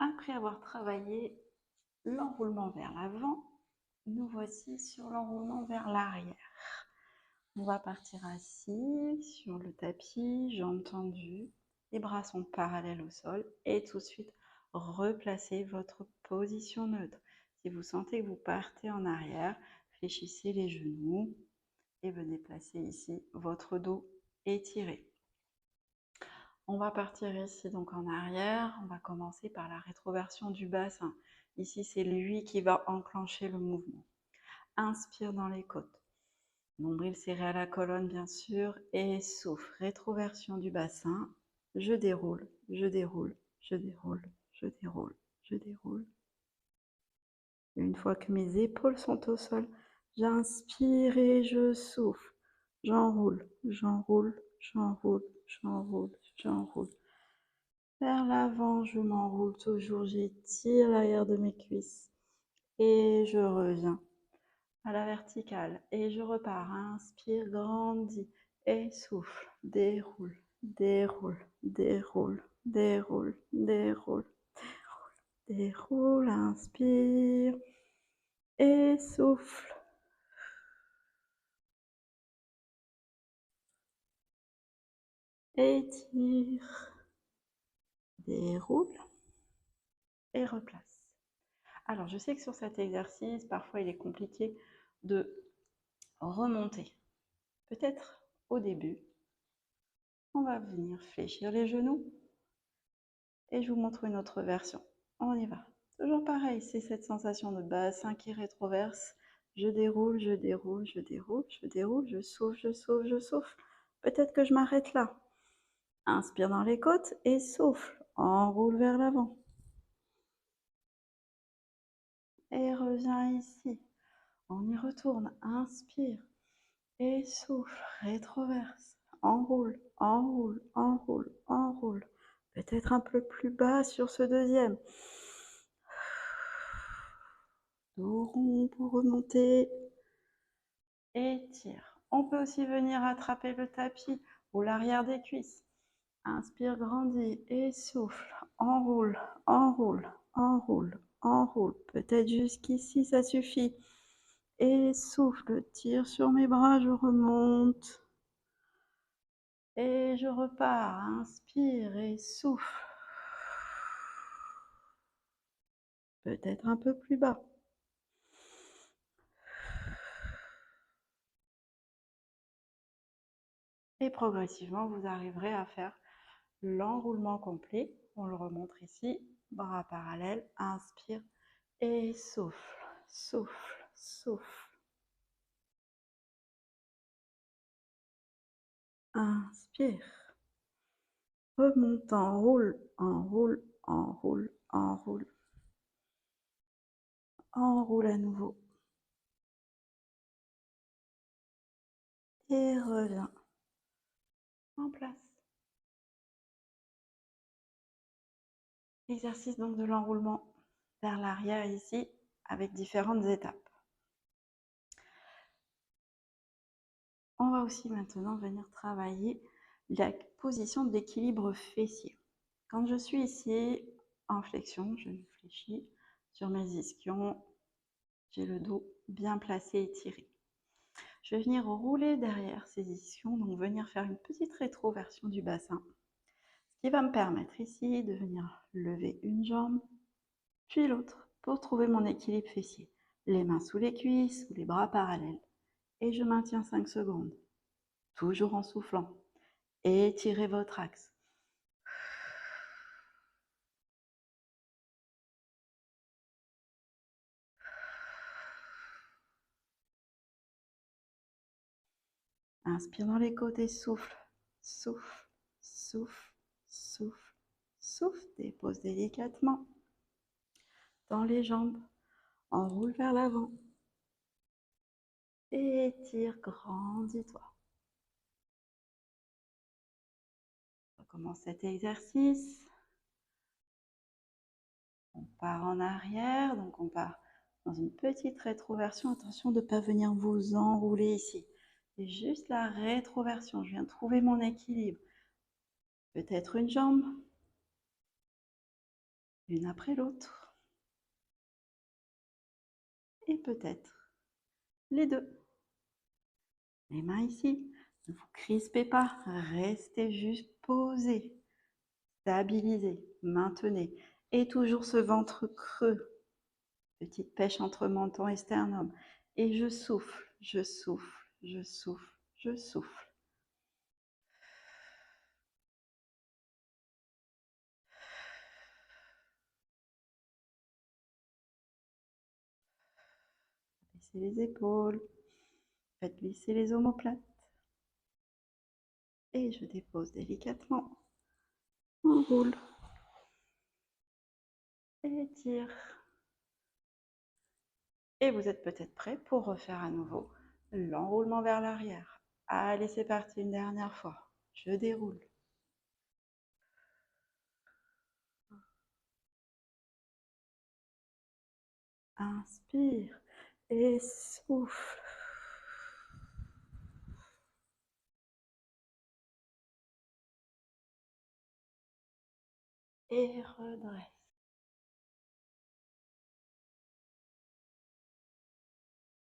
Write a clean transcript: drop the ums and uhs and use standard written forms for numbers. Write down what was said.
Après avoir travaillé l'enroulement vers l'avant, nous voici sur l'enroulement vers l'arrière. On va partir assis sur le tapis, jambes tendues, les bras sont parallèles au sol et tout de suite replacez votre position neutre. Si vous sentez que vous partez en arrière, fléchissez les genoux et venez placer ici votre dos étiré. On va partir ici donc en arrière, on va commencer par la rétroversion du bassin. Ici, c'est lui qui va enclencher le mouvement. Inspire dans les côtes. Nombril serré à la colonne, bien sûr, et souffle. Rétroversion du bassin. Je déroule, je déroule, je déroule, je déroule, je déroule. Et une fois que mes épaules sont au sol, j'inspire et je souffle. J'enroule, j'enroule, j'enroule, j'enroule, j'enroule. Vers l'avant, je m'enroule toujours, j'étire l'arrière de mes cuisses. Et je reviens à la verticale. Et je repars. Inspire, grandis. Et souffle. Déroule, déroule, déroule, déroule, déroule, déroule, déroule. Inspire. Et souffle. Étire. Déroule. Et replace. Alors, je sais que sur cet exercice, parfois il est compliqué de remonter. Peut-être au début, on va venir fléchir les genoux et je vous montre une autre version. On y va. Toujours pareil, c'est cette sensation de bassin qui rétroverse. Je déroule, je déroule, je déroule, je déroule, je souffle, je souffle, je souffle. Peut-être que je m'arrête là. Inspire dans les côtes et souffle. Enroule vers l'avant. Et reviens ici. On y retourne. Inspire et souffle. Rétroverse. Enroule, enroule, enroule, enroule. Peut-être un peu plus bas sur ce deuxième. Dos rond pour remonter. Étire. On peut aussi venir attraper le tapis ou l'arrière des cuisses. Inspire, grandis et souffle. Enroule, enroule, enroule, enroule. Peut-être jusqu'ici, ça suffit. Et souffle, tire sur mes bras, je remonte. Et je repars. Inspire et souffle. Peut-être un peu plus bas. Et progressivement, vous arriverez à faire l'enroulement complet. On le remontre ici. Bras parallèles. Inspire et souffle, souffle, souffle. Inspire. Remonte, enroule, enroule, enroule, enroule. Enroule à nouveau. Et reviens en place. Exercice donc de l'enroulement vers l'arrière ici avec différentes étapes. On va aussi maintenant venir travailler la position de l'équilibre fessier. Quand je suis ici en flexion, je me fléchis sur mes ischions, j'ai le dos bien placé et étiré. Je vais venir rouler derrière ces ischions, donc venir faire une petite rétroversion du bassin, ce qui va me permettre ici de venir lever une jambe, puis l'autre, pour trouver mon équilibre fessier. Les mains sous les cuisses ou les bras parallèles. Et je maintiens 5 secondes, toujours en soufflant. Étirez votre axe. Inspire dans les côtes et souffle, souffle, souffle, souffle, souffle. Dépose délicatement dans les jambes. Enroule vers l'avant. Étire, grandis-toi. On recommence cet exercice. On part en arrière, donc on part dans une petite rétroversion. Attention de ne pas venir vous enrouler ici. C'est juste la rétroversion. Je viens trouver mon équilibre. Peut-être une jambe. Une après l'autre. Et peut-être les deux. Les mains ici. Ne vous crispez pas. Restez juste posés. Stabilisez. Maintenez. Et toujours ce ventre creux. Petite pêche entre menton et sternum. Et je souffle, je souffle, je souffle, je souffle. Baissez les épaules. Faites glisser les omoplates. Et je dépose délicatement. On roule. Étire. Et vous êtes peut-être prêt pour refaire à nouveau l'enroulement vers l'arrière. Allez, c'est parti une dernière fois. Je déroule. Inspire et souffle. Et redresse.